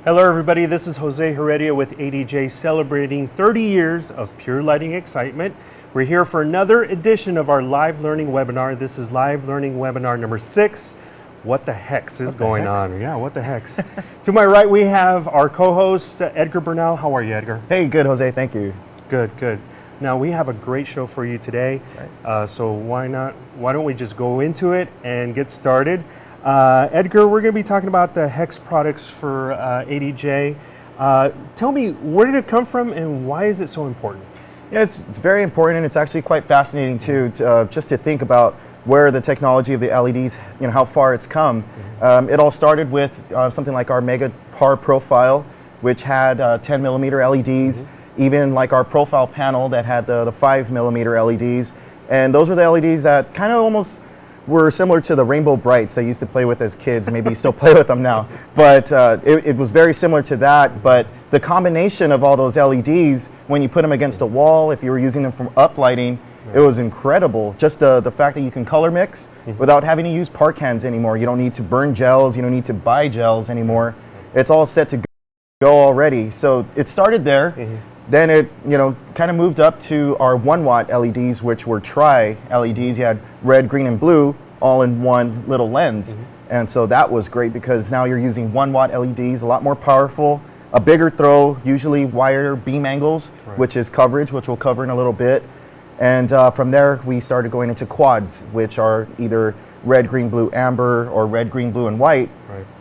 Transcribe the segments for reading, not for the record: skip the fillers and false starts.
Hello everybody, this is Jose Heredia with ADJ celebrating 30 years of pure lighting excitement. We're here for another edition of our live learning webinar. This is live learning webinar number 6. What the hex is going on? Yeah, what the hex? To my right we have our co-host Edgar Bernal. How are you, Edgar? Hey, good, Jose, thank you. Good, good. Now we have a great show for you today. That's right. So why don't we just go into it and get started? Edgar, we're going to be talking about the hex products for ADJ. Tell me, where did it come from and why is it so important? Yeah, it's very important, and it's actually quite fascinating too, just to think about where the technology of the LEDs, how far it's come. It all started with something like our Mega Par profile, which had 10 millimeter LEDs, even like our profile panel that had the 5 millimeter LEDs. And those were the LEDs that kind of almost were similar to the Rainbow Brights that I used to play with as kids. Maybe you still play with them now. But it was very similar to that. But the combination of all those LEDs, when you put them against a wall, if you were using them for uplighting, it was incredible. Just the fact that you can color mix without having to use par cans anymore. You don't need to burn gels. You don't need to buy gels anymore. It's all set to go already. So it started there. Then it, kind of moved up to our 1 watt LEDs, which were tri-LEDs. You had red, green, and blue all in one little lens. And so that was great because now you're using 1 watt LEDs, a lot more powerful, a bigger throw, usually wider beam angles, which is coverage, which we'll cover in a little bit. And from there, we started going into quads, which are either red, green, blue, amber, or red, green, blue, and white.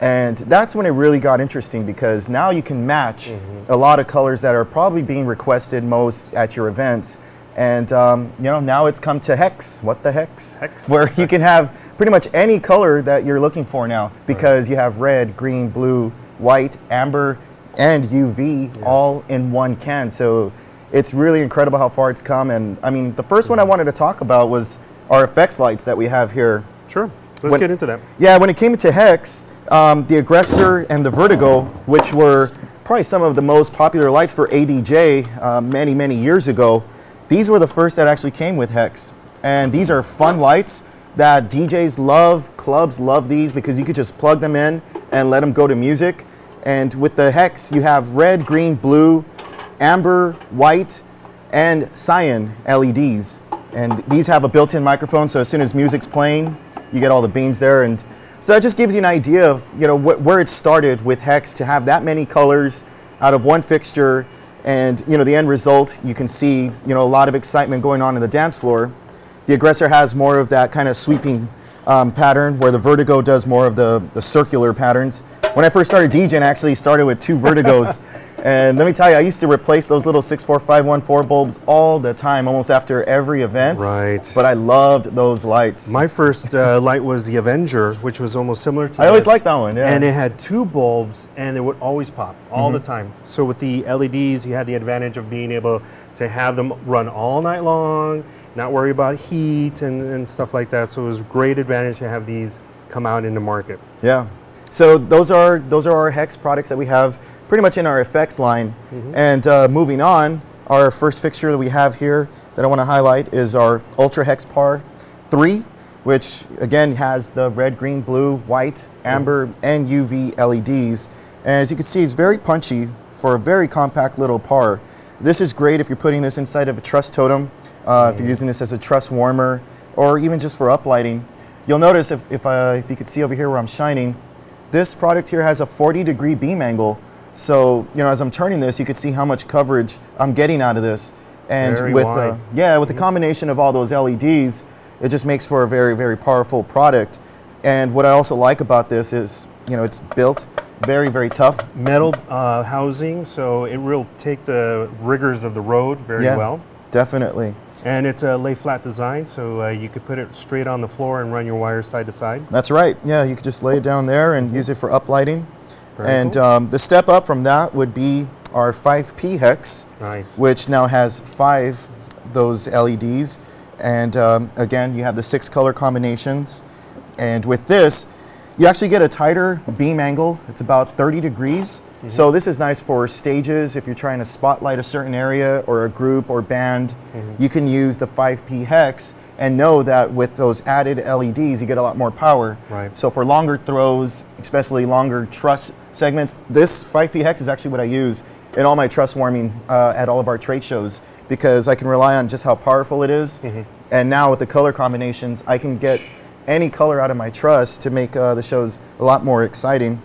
And that's when it really got interesting because now you can match a lot of colors that are probably being requested most at your events. And now it's come to hex. What the hex? Hex. Where you can have pretty much any color that you're looking for now because you have red, green, blue, white, amber, and UV all in one can. So it's really incredible how far it's come. And I mean, the first one I wanted to talk about was our effects lights that we have here. Sure. Let's get into that. Yeah, when it came to hex, the Aggressor and the Vertigo, which were probably some of the most popular lights for ADJ many, many years ago, these were the first that actually came with hex. And these are fun lights that DJs love, clubs love these because you could just plug them in and let them go to music. And with the hex, you have red, green, blue, amber, white, and cyan LEDs. And these have a built-in microphone, so as soon as music's playing, you get all the beams there. And so that just gives you an idea of where it started with hex to have that many colors out of one fixture. And the end result, you can see a lot of excitement going on in the dance floor. The Aggressor has more of that kind of sweeping pattern, where the Vertigo does more of the circular patterns. When I first started DJing, I actually started with 2 Vertigos. And let me tell you, I used to replace those little 64514 bulbs all the time, almost after every event. Right. But I loved those lights. My first light was the Avenger, which was almost similar to I always liked that one, yeah. And it had 2 bulbs, and it would always pop all the time. So with the LEDs, you had the advantage of being able to have them run all night long, not worry about heat and stuff like that. So it was a great advantage to have these come out in the market. Yeah. So those are our hex products that we have pretty much in our effects line. And moving on, our first fixture that we have here that I want to highlight is our Ultra Hex Par 3, which again has the red, green, blue, white, amber, and UV LEDs. And as you can see, it's very punchy for a very compact little par. This is great if you're putting this inside of a truss totem, if you're using this as a truss warmer, or even just for uplighting. You'll notice if you could see over here where I'm shining, this product here has a 40-degree beam angle. So, as I'm turning this, you could see how much coverage I'm getting out of this. And very with wide. with the combination of all those LEDs, it just makes for a very, very powerful product. And what I also like about this is, it's built very, very tough. Metal housing, so it will take the rigors of the road very well. Definitely. And it's a lay flat design, so you could put it straight on the floor and run your wires side to side. That's right. Yeah, you could just lay it down there and use it for uplighting. Very cool. The step up from that would be our 5P hex, which now has 5 those LEDs. And again, you have the 6 color combinations. And with this, you actually get a tighter beam angle. It's about 30 degrees. So this is nice for stages. If you're trying to spotlight a certain area or a group or band, you can use the 5P hex and know that with those added LEDs, you get a lot more power. Right. So for longer throws, especially longer truss segments. This 5P hex is actually what I use in all my truss warming at all of our trade shows, because I can rely on just how powerful it is. And now with the color combinations, I can get any color out of my truss to make the shows a lot more exciting.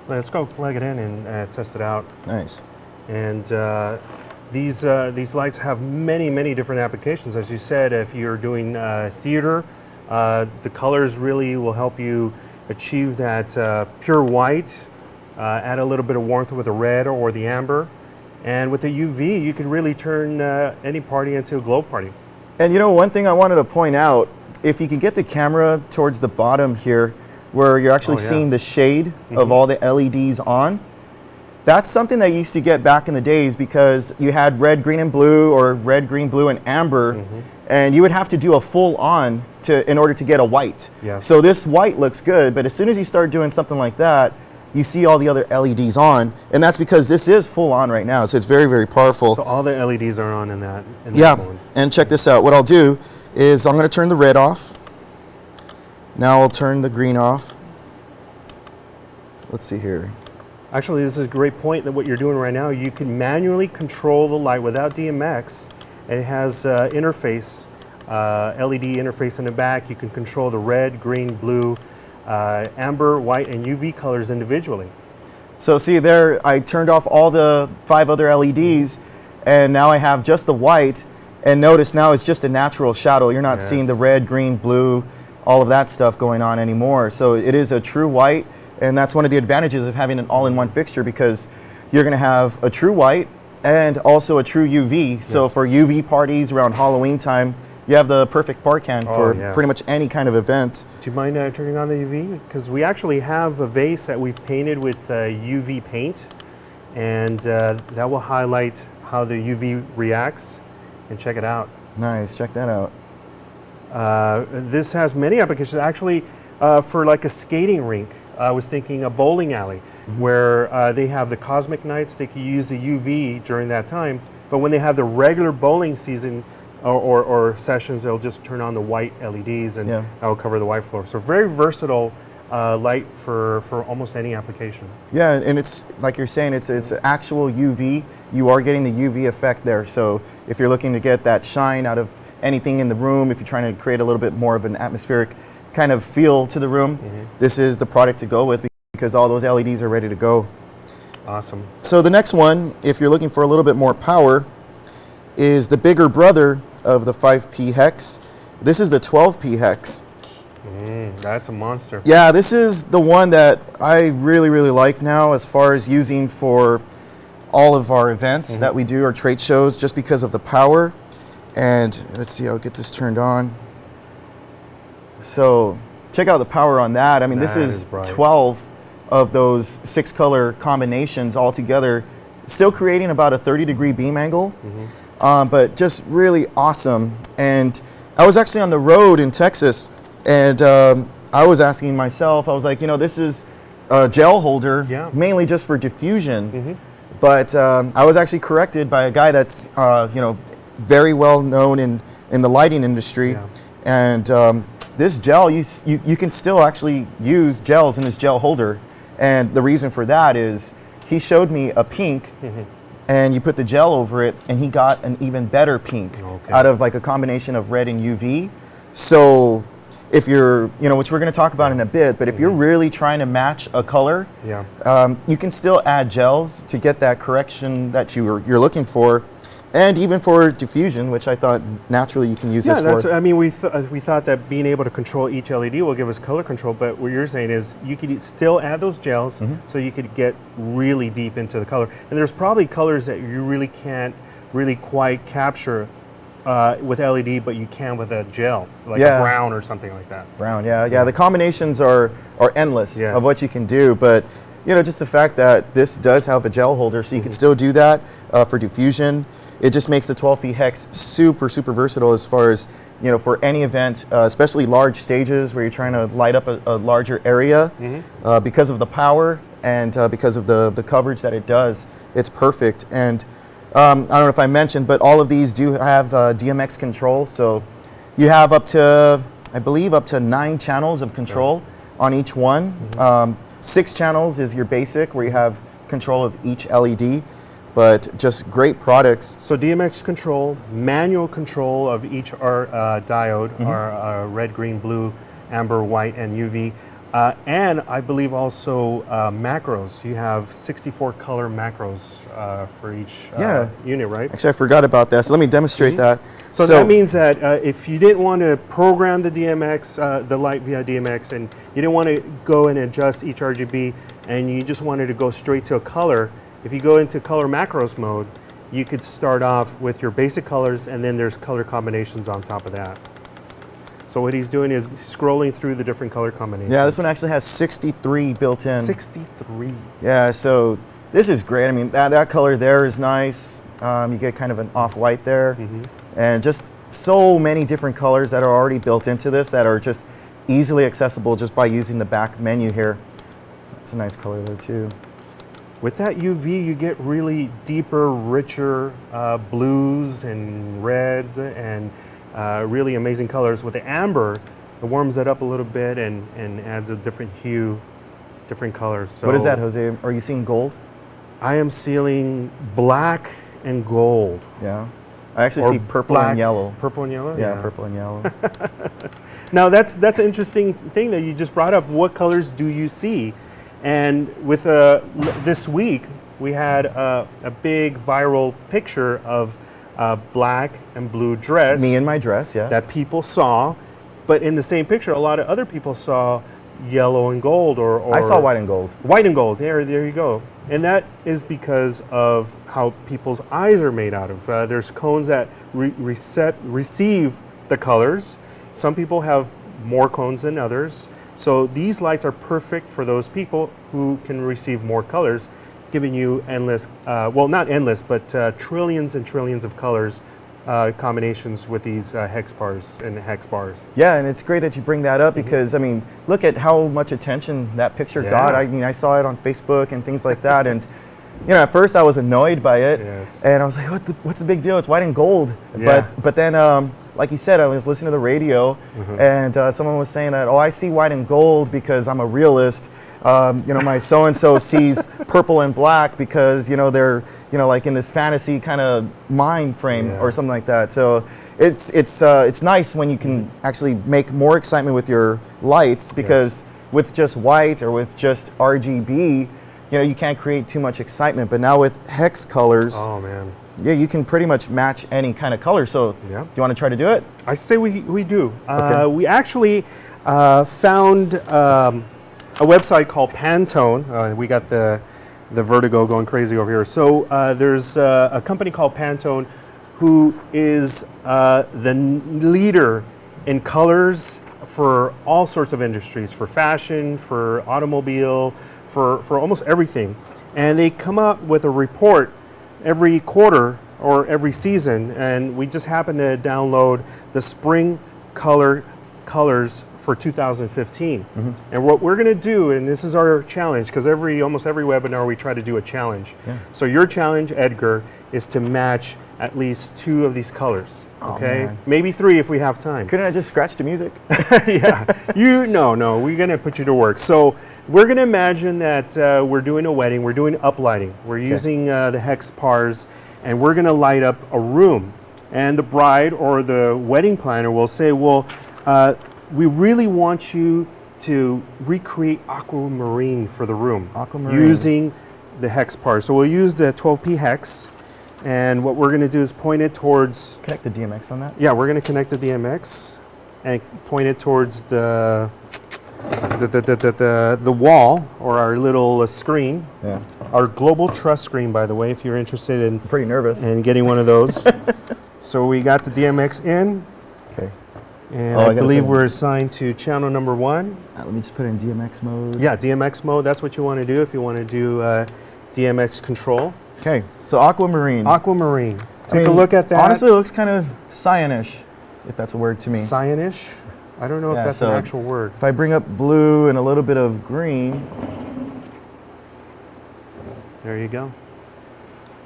Let's go plug it in and test it out. Nice. And these lights have many different applications. As you said, if you're doing theater, the colors really will help you achieve that pure white, add a little bit of warmth with the red or the amber. And with the UV, you can really turn any party into a glow party. And you know, one thing I wanted to point out, if you can get the camera towards the bottom here, where you're actually seeing the shade of all the LEDs on, that's something that you used to get back in the days, because you had red, green, and blue, or red, green, blue, and amber, and you would have to do a full on in order to get a white. So this white looks good, but as soon as you start doing something like that, you see all the other LEDs on, and that's because this is full on right now, so it's very powerful. So all the LEDs are on in that mode. And check this out. What I'll do is I'm going to turn the red off. Now I'll turn the green off. Let's see here. Actually, this is a great point that what you're doing right now. You can manually control the light without DMX, and it has interface, LED interface in the back. You can control the red, green, blue, amber, white, and UV colors individually. So see there, I turned off all the 5 other LEDs, and now I have just the white, and notice now it's just a natural shadow. You're not seeing the red, green, blue, all of that stuff going on anymore. So it is a true white, and that's one of the advantages of having an all-in-one fixture, because you're going to have a true white and also a true UV. So for UV parties around Halloween time, you have the perfect bar can for pretty much any kind of event. Do you mind turning on the UV? Because we actually have a vase that we've painted with UV paint, and that will highlight how the UV reacts. And check it out. Nice, check that out. This has many applications. Actually, for like a skating rink, I was thinking a bowling alley, where they have the cosmic nights. They can use the UV during that time, but when they have the regular bowling season or sessions, they'll just turn on the white LEDs, and that will cover the white floor. So very versatile light for almost any application. Yeah, and it's like you're saying, it's actual UV. You are getting the UV effect there. So if you're looking to get that shine out of anything in the room, if you're trying to create a little bit more of an atmospheric kind of feel to the room, this is the product to go with, because all those LEDs are ready to go. Awesome. So the next one, if you're looking for a little bit more power, is the bigger brother of the 5P hex. This is the 12P hex. That's a monster. Yeah, this is the one that I really like now, as far as using for all of our events that we do, our trade shows, just because of the power. And let's see, I'll get this turned on. So check out the power on that. I mean, this is 12 of those 6 color combinations all together, still creating about a 30-degree beam angle, but just really awesome. And I was actually on the road in Texas, and I was asking myself, I was like, you know, this is a gel holder, mainly just for diffusion. But I was actually corrected by a guy that's, you know, very well known in the lighting industry. And this gel, you can still actually use gels in this gel holder. And the reason for that is he showed me a pink, and you put the gel over it, and he got an even better pink out of like a combination of red and UV. So if you're, you know, which we're going to talk about in a bit, but if you're really trying to match a color, you can still add gels to get that correction that you're looking for. And even for diffusion, which I thought naturally you can use this for. I mean, we thought that being able to control each LED will give us color control, but what you're saying is you could still add those gels, so you could get really deep into the color. And there's probably colors that you really can't really quite capture with LED, but you can with a gel, like a brown or something like that. Brown, yeah. The combinations are endless of what you can do, but you know, just the fact that this does have a gel holder, so you can still do that for diffusion. It just makes the 12P hex super versatile as far as, you know, for any event, especially large stages where you're trying to light up a larger area. Because of the power and because of the coverage that it does, it's perfect. And I don't know if I mentioned, but all of these do have DMX control. So you have up to, I believe, up to 9 channels of control on each one. 6 channels is your basic, where you have control of each LED, but just great products. So DMX control, manual control of each diode, our red, green, blue, amber, white, and UV. And I believe also macros. You have 64 color macros for each unit, right? Actually, I forgot about that, so let me demonstrate that. So that means that if you didn't want to program the DMX, the light via DMX, and you didn't want to go and adjust each RGB, and you just wanted to go straight to a color, if you go into color macros mode, you could start off with your basic colors, and then there's color combinations on top of that. So what he's doing is scrolling through the different color combinations. Yeah, this one actually has 63 built in. 63. Yeah, so this is great. I mean, that color there is nice. You get kind of an off-white there. And just so many different colors that are already built into this that are just easily accessible just by using the back menu here. That's a nice color there too. With that UV, you get really deeper, richer blues and reds and really amazing colors. With the amber, it warms it up a little bit and adds a different hue, different colors. So what is that, Jose? Are you seeing gold? I am seeing black and gold. Yeah. I actually see purple and yellow. Purple and yellow? Yeah, purple and yellow. Now that's an interesting thing that you just brought up. What colors do you see? And with this week, we had a big viral picture of black and blue dress. Me in my dress, yeah. That people saw, but in the same picture, a lot of other people saw yellow and gold, or I saw white and gold. White and gold. There you go. And that is because of how people's eyes are made out of. There's cones that receive the colors. Some people have more cones than others. So these lights are perfect for those people who can receive more colors, giving you endless, well, not endless, but trillions and trillions of colors combinations with these hex bars and hex bars. Yeah, and it's great that you bring that up because, I mean, look at how much attention that picture got. I mean, I saw it on Facebook and things like that, and you know, at first I was annoyed by it, and I was like, what's the big deal? It's white and gold. But then, like you said, I was listening to the radio, and someone was saying that, oh, I see white and gold because I'm a realist. You know, my so-and-so sees purple and black because, you know, they're, you know, like in this fantasy kind of mind frame or something like that. So it's nice when you can actually make more excitement with your lights because with just white or with just RGB, you know, you can't create too much excitement. But now with hex colors, oh man, yeah, you can pretty much match any kind of color. So do you want to try to do it? I say we do. We actually found a website called Pantone. We got the Vertigo going crazy over here. So there's a company called Pantone who is the leader in colors for all sorts of industries, for fashion, for automobile, for almost everything. And they come up with a report every quarter or every season, and we just happen to download the spring colors for 2015. And what we're going to do, and this is our challenge, because almost every webinar we try to do a challenge. So your challenge, Edgar, is to match at least 2 of these colors. Okay, maybe 3 if we have time. Couldn't I just scratch the music? No, we're going to put you to work. So we're going to imagine that we're doing a wedding, we're doing uplighting. We're using the Hex Pars, and we're going to light up a room. And the bride or the wedding planner will say, well, we really want you to recreate aquamarine for the room. Aquamarine. Using the Hex Par. So we'll use the 12P hex, and what we're going to do is point it towards... Connect the DMX on that? Yeah, we're going to connect the DMX and point it towards the wall, or our little screen. Our global trust screen, by the way, if you're interested in... I'm pretty nervous. ...in getting one of those. So we got the DMX in. Okay. And I believe we're assigned to channel number 1. Let me just put it in DMX mode. Yeah, DMX mode. That's what you want to do if you want to do DMX control. Okay, so aquamarine. Aquamarine. Take a look at that. Honestly, it looks kind of cyanish, if that's a word to me. Cyanish? I don't know if that's an actual word. If I bring up blue and a little bit of green. There you go.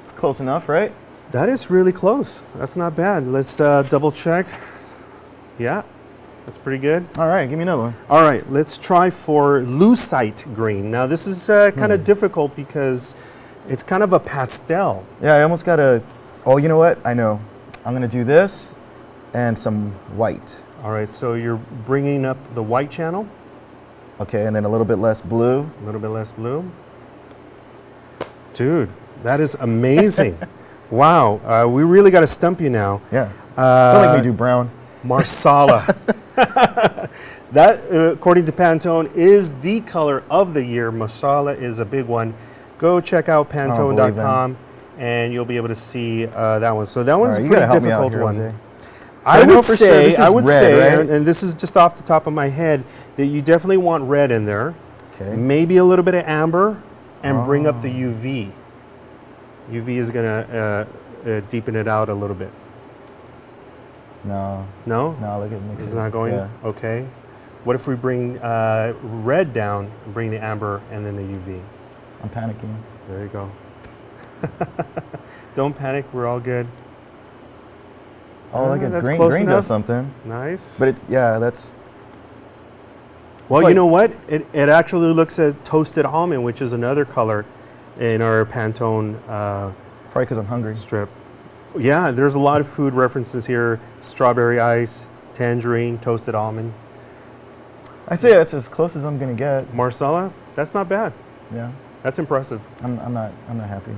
It's close enough, right? That is really close. That's not bad. Let's double check. Yeah. That's pretty good. All right, give me another one. All right, let's try for lucite green. Now this is kind of difficult because it's kind of a pastel. Yeah, I almost got a, oh, you know what? I know. I'm gonna do this and some white. All right, so you're bringing up the white channel. Okay, and then a little bit less blue. A little bit less blue. Dude, that is amazing. Wow, we really got to stump you now. Yeah, don't make me do brown. Marsala. That, according to Pantone, is the color of the year. Marsala is a big one. Go check out Pantone.com and you'll be able to see that one. So that one's a pretty difficult one. Jose. I would say, right? and this is just off the top of my head, that you definitely want red in there. Okay. Maybe a little bit of amber, and bring up the UV. UV is gonna deepen it out a little bit. No. No? No, look at me. This is not going? Yeah. Okay. What if we bring red down, and bring the amber, and then the UV? I'm panicking. There you go. Don't panic, we're all good. Oh, look at that's green. close Green enough. does something. Nice. But it's, yeah, that's. Well, like, you know what? It actually looks at toasted almond, which is another color in our Pantone it's probably because I'm hungry. strip. Yeah, there's a lot of food references here. Strawberry ice, tangerine, toasted almond. I say that's as close as I'm gonna get. Marsala, that's not bad. Yeah. That's impressive. I'm not happy.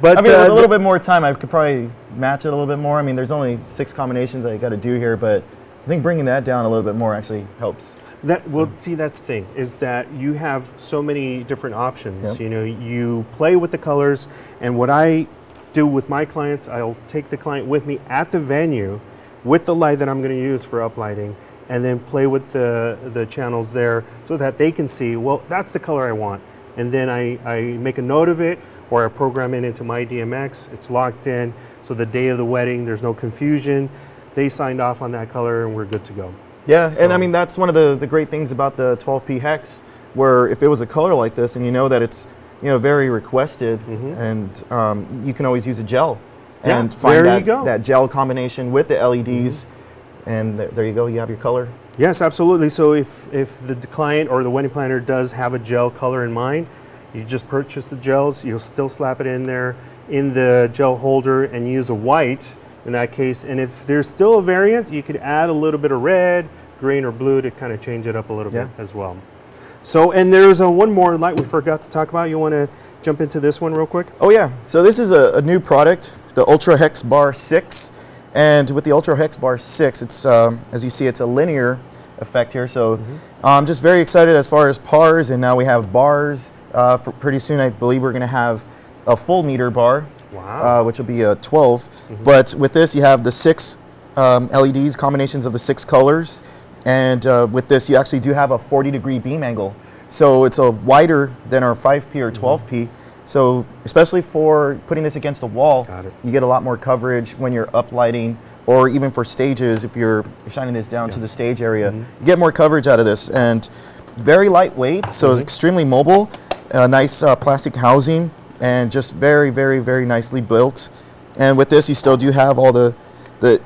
But I mean, with a little bit more time, I could probably match it a little bit more. I mean, there's only 6 combinations I got to do here, but I think bringing that down a little bit more actually helps. See, that's the thing, is that you have so many different options. Yep. You know, you play with the colors, and what I do with my clients, I'll take the client with me at the venue with the light that I'm going to use for uplighting, and then play with the channels there so that they can see, well, that's the color I want. And then I make a note of it, or I program it into my DMX. It's locked in, so the day of the wedding, there's no confusion. They signed off on that color, and we're good to go. Yeah, So- and I mean, that's one of the great things about the 12P Hex, where if it was a color like this and you know that it's, you know, very requested, and you can always use a gel Yeah, and find there that, you go. that gel combination with the LEDs, and there you go, you have your color. Yes, absolutely. So if the client or the wedding planner does have a gel color in mind, you just purchase the gels, you'll still slap it in there in the gel holder and use a white in that case. And if there's still a variant, you could add a little bit of red, green, or blue to kind of change it up a little bit as well. So, and there's one more light we forgot to talk about. You want to jump into this one real quick? Oh yeah, so this is a new product, the Ultra Hex Bar 6. And with the Ultra Hex Bar 6, it's, as you see, it's a linear effect here. So I'm just very excited as far as pars, and now we have bars. For pretty soon, I believe we're going to have a full meter bar, which will be a 12. But with this, you have the 6 LEDs, combinations of the 6 colors. And with this, you actually do have a 40-degree beam angle. So it's a wider than our 5P or 12P. So especially for putting this against a wall, you get a lot more coverage when you're uplighting, or even for stages, if you're shining this down to the stage area, you get more coverage out of this. And very lightweight, so it's extremely mobile, nice plastic housing, and just very, very, very nicely built. And with this, you still do have all the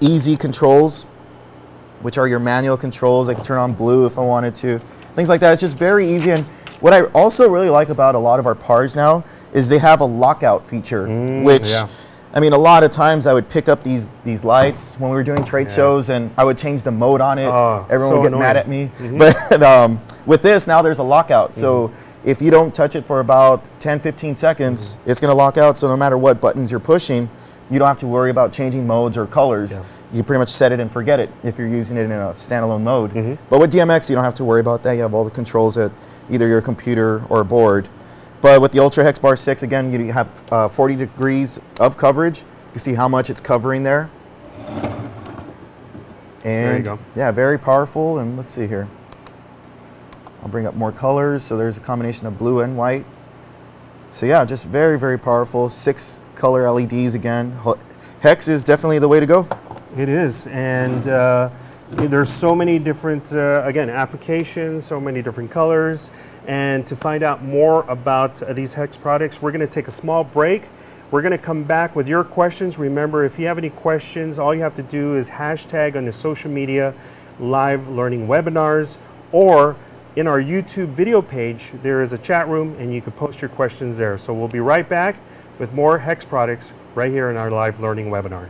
easy controls, which are your manual controls. I can turn on blue if I wanted to, things like that. It's just very easy. And what I also really like about a lot of our pars now is they have a lockout feature, which, I mean, a lot of times I would pick up these lights when we were doing trade shows, and I would change the mode on it. Everyone would get mad at me. But with this, now there's a lockout. So if you don't touch it for about 10, 15 seconds, it's going to lock out. So no matter what buttons you're pushing, you don't have to worry about changing modes or colors. You pretty much set it and forget it if you're using it in a standalone mode. But with DMX, you don't have to worry about that. You have all the controls at either your computer or board. But with the Ultra Hex Bar 6, again, you have 40 degrees of coverage. You can see how much it's covering there. And there you go. Yeah, very powerful. And let's see here. I'll bring up more colors. So there's a combination of blue and white. So yeah, just very, very powerful. 6 color LEDs again. Hex is definitely the way to go. It is, and there's so many different, again, applications, so many different colors. And to find out more about these Hex products, we're going to take a small break. We're going to come back with your questions. Remember, if you have any questions, all you have to do is hashtag on the social media live learning webinars, or in our YouTube video page, there is a chat room and you can post your questions there. So we'll be right back with more Hex products right here in our live learning webinar.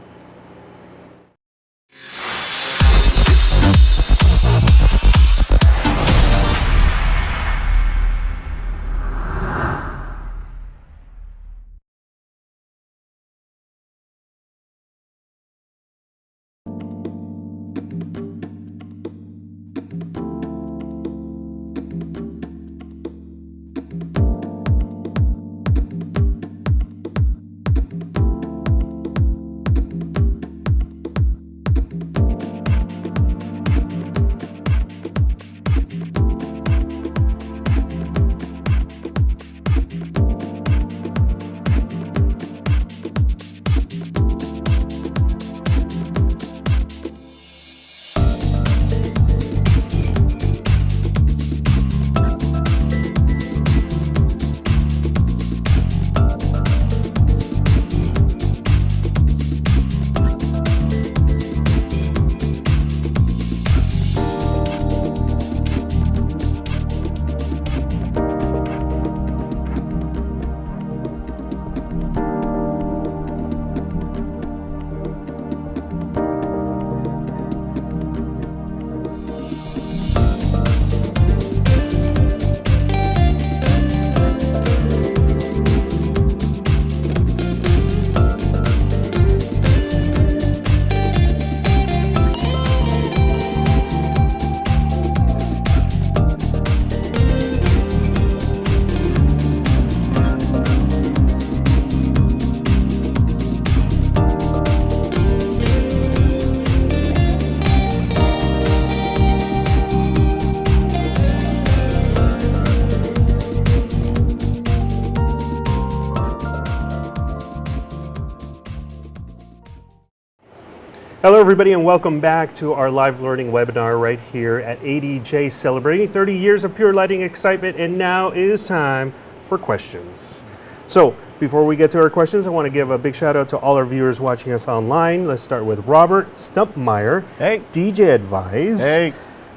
Hello everybody and welcome back to our live learning webinar right here at ADJ, celebrating 30 years of pure lighting excitement, and now it is time for questions. So before we get to our questions, I want to give a big shout out to all our viewers watching us online. Let's start with Robert Stumpmeyer, Hey. DJ Advise, Hey.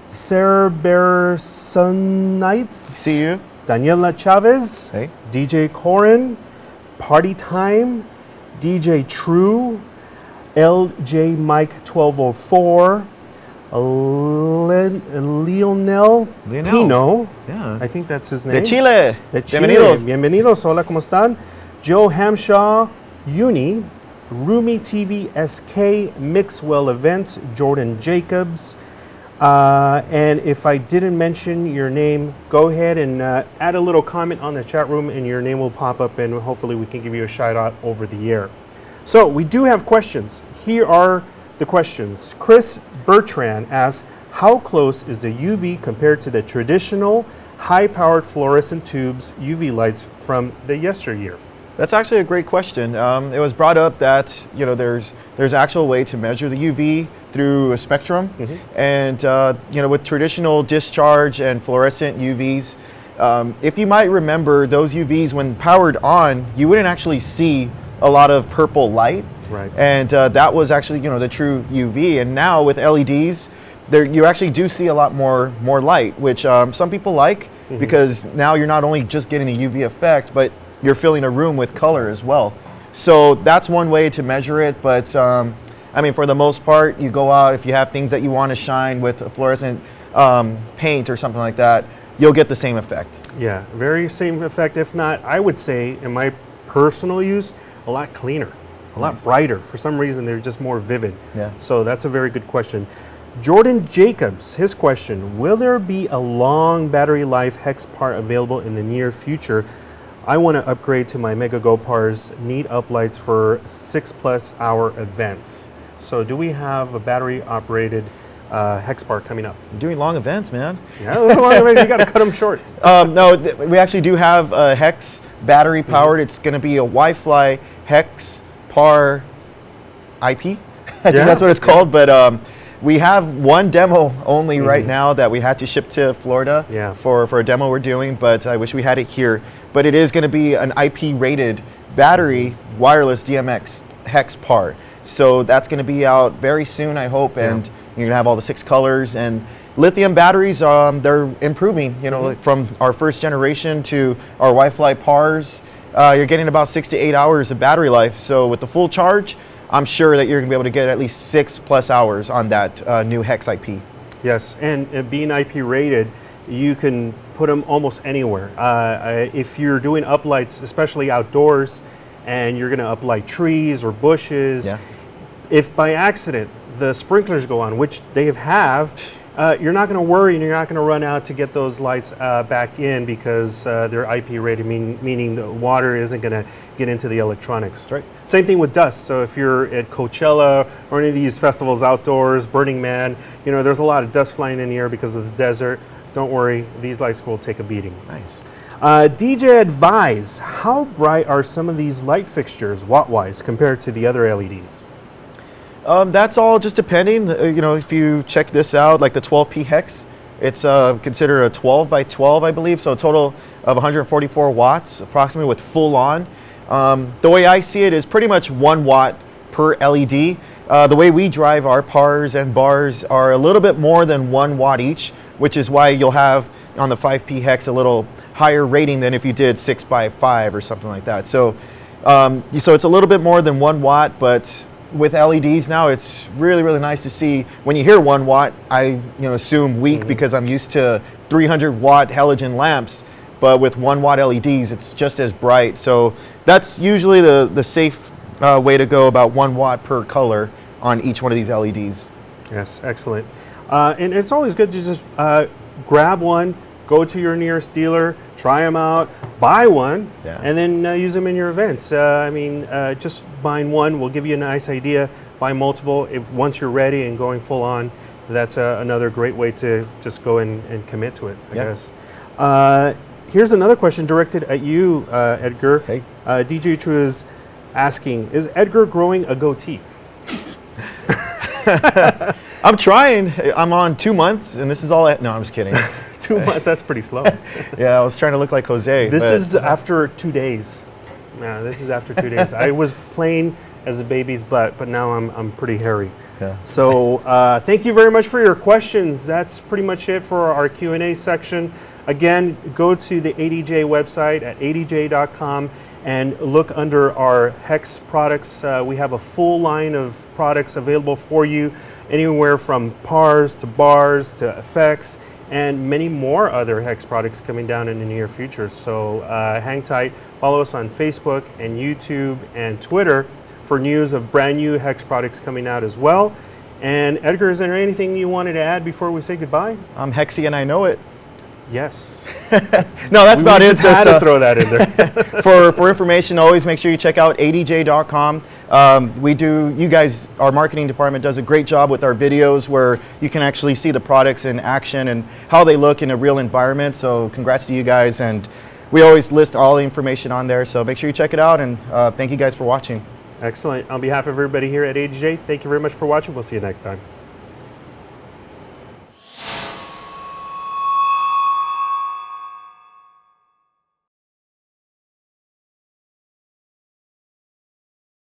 Sarah Bearsonites, See you. Daniela Chavez, Hey. DJ Corin, Party Time, DJ True, LJ Mike 1204, Lionel Pino. Yeah. I think that's his name. De Chile. De Chile. Bienvenidos. Bienvenidos. Hola, ¿cómo están? Joe Hamshaw, Uni, Rumi TV SK, Mixwell Events, Jordan Jacobs. And if I didn't mention your name, go ahead and add a little comment on the chat room and your name will pop up and hopefully we can give you a shout out over the air. So we do have questions. Here are the questions. Chris Bertrand asks, how close is the UV compared to the traditional high-powered fluorescent tubes UV lights from the yesteryear? That's actually a great question. It was brought up that there's actual way to measure the UV through a spectrum, and with traditional discharge and fluorescent UVs, if you might remember, those UVs when powered on, you wouldn't actually see a lot of purple light, right? And that was actually the true UV. And now with LEDs, you actually do see a lot more light, which some people like because now you're not only just getting the UV effect, but you're filling a room with color as well. So that's one way to measure it. But I mean, for the most part, you go out, if you have things that you want to shine with a fluorescent paint or something like that, you'll get the same effect. Yeah, very same effect. If not, I would say in my personal use, a lot cleaner, a lot brighter. For some reason, they're just more vivid. Yeah. So that's a very good question. Jordan Jacobs, his question, will there be a long battery life Hex Par available in the near future? I want to upgrade to my Mega Go Pars need uplights for 6+ hour events. So do we have a battery operated Hex Bar coming up? You're doing long events, man. Yeah, those are long events. You got to cut them short. No, we actually do have a Hex battery powered. It's going to be a Wi-Fi Hex Par IP. I think that's what it's called. But we have one demo only right now that we had to ship to Florida for a demo we're doing. But I wish we had it here. But it is going to be an IP rated battery wireless DMX Hex Par. So that's going to be out very soon, I hope, and you're going to have all the 6 colors. And lithium batteries, they're improving, you know, from our first generation to our Wi-Fi Pars. You're getting about 6 to 8 hours of battery life. So with the full charge, I'm sure that you're going to be able to get at least 6+ hours on that new Hex IP. Yes, and being IP rated, you can put them almost anywhere. If you're doing uplights, especially outdoors, and you're going to uplight trees or bushes, if by accident the sprinklers go on, which they have, you're not going to worry and you're not going to run out to get those lights back in because they're IP rated, meaning the water isn't going to get into the electronics. That's right. Same thing with dust. So if you're at Coachella or any of these festivals outdoors, Burning Man, you know, there's a lot of dust flying in the air because of the desert. Don't worry, these lights will take a beating. Nice. DJ advise, how bright are some of these light fixtures watt-wise compared to the other LEDs? That's all just depending. You know, if you check this out, like the 12P Hex, it's considered a 12 by 12, I believe, so a total of 144 watts, approximately, with full on. The way I see it is pretty much 1 watt per LED. The way we drive our Pars and Bars are a little bit more than 1 watt each, which is why you'll have on the 5P Hex a little higher rating than if you did 6 by 5 or something like that. So, so it's a little bit more than 1 watt, but with LEDs now, it's really, really nice to see. When you hear 1 watt, I assume weak because I'm used to 300 watt halogen lamps, but with 1 watt LEDs, it's just as bright. So that's usually the safe way to go, about 1 watt per color on each one of these LEDs. Yes, excellent. And it's always good to just grab one, go to your nearest dealer, try them out, buy one, and then use them in your events. I mean, just buying one will give you a nice idea. Buy multiple. If once you're ready and going full on, that's another great way to just go and commit to it, I guess. Here's another question directed at you, Edgar. Hey. DJ True is asking, is Edgar growing a goatee? I'm trying. I'm on 2 months, and this is all. No, I'm just kidding. 2 months, that's pretty slow. Yeah, I was trying to look like Jose. This is after 2 days. No, this is after 2 days. I was plain as a baby's butt, but now I'm pretty hairy. Yeah. So thank you very much for your questions. That's pretty much it for our Q&A section. Again, go to the ADJ website at adj.com and look under our Hex products. We have a full line of products available for you, anywhere from Pars to Bars to effects, and many more other Hex products coming down in the near future. So hang tight, follow us on Facebook and YouTube and Twitter for news of brand new Hex products coming out as well. And Edgar, is there anything you wanted to add before we say goodbye? I'm Hexy and I know it. Yes. No, that's about it. Just had to throw that in there. For information, always make sure you check out adj.com. You guys, our marketing department does a great job with our videos where you can actually see the products in action and how they look in a real environment. So congrats to you guys. And we always list all the information on there. So make sure you check it out. And thank you guys for watching. Excellent. On behalf of everybody here at ADJ, thank you very much for watching. We'll see you next time.